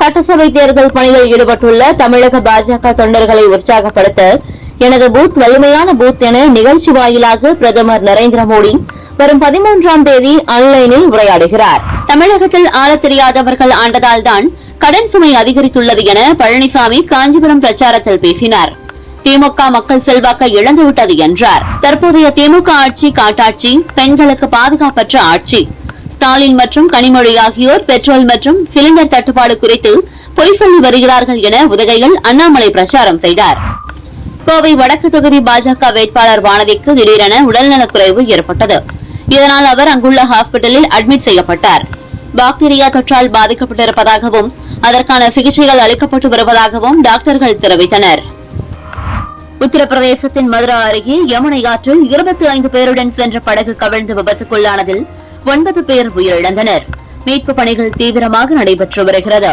சட்டசபை தேர்தல் பணியில் ஈடுபட்டுள்ள தமிழக பாஜக தொண்டர்களை உற்சாகப்படுத்த எனது பூத் வலிமையான பூத் என நிகழ்ச்சி வாயிலாக பிரதமர் நரேந்திர மோடி வரும் 13ஆம் தேதி ஆன்லைனில் உரையாடுகிறார். தமிழகத்தில் ஆளத் தெரியாதவர்கள் ஆண்டதால்தான் கடன் சுமை அதிகரித்துள்ளது என பழனிசாமி காஞ்சிபுரம் பிரச்சாரத்தில் பேசினார். திமுக மக்கள் செல்வாக்கை இழந்துவிட்டது என்றார். தற்போதைய திமுக ஆட்சி காட்டாட்சி, பெண்களுக்கு பாதுகாப்பற்ற ஆட்சி. ஸ்டாலின் மற்றும் கனிமொழி ஆகியோர் பெட்ரோல் மற்றும் சிலிண்டர் தட்டுப்பாடு குறித்து பொய் சொல்லி வருகிறார்கள் என உதகையில் அண்ணாமலை பிரச்சாரம் செய்தார். கோவை வடக்கு தொகுதி பாஜக வேட்பாளர் வானதிக்கு திடீரென உடல்நலக்குறைவு ஏற்பட்டது. இதனால் அவர் அங்குள்ள ஹாஸ்பிட்டலில் அட்மிட் செய்யப்பட்டார். பாக்டீரியா தொற்றால் பாதிக்கப்பட்டிருப்பதாகவும் அதற்கான சிகிச்சைகள் அளிக்கப்பட்டு வருவதாகவும் டாக்டர்கள் தெரிவித்தனர். உத்தரப்பிரதேசத்தின் மதுரா அருகே யமுனை ஆற்றில் 25 பேருடன் சென்ற படகு கவிழ்ந்து விபத்துக்குள்ளானதில் 9 பேர் உயிரிழந்தனர். மீட்புப் பணிகள் தீவிரமாக நடைபெற்று வருகிறது.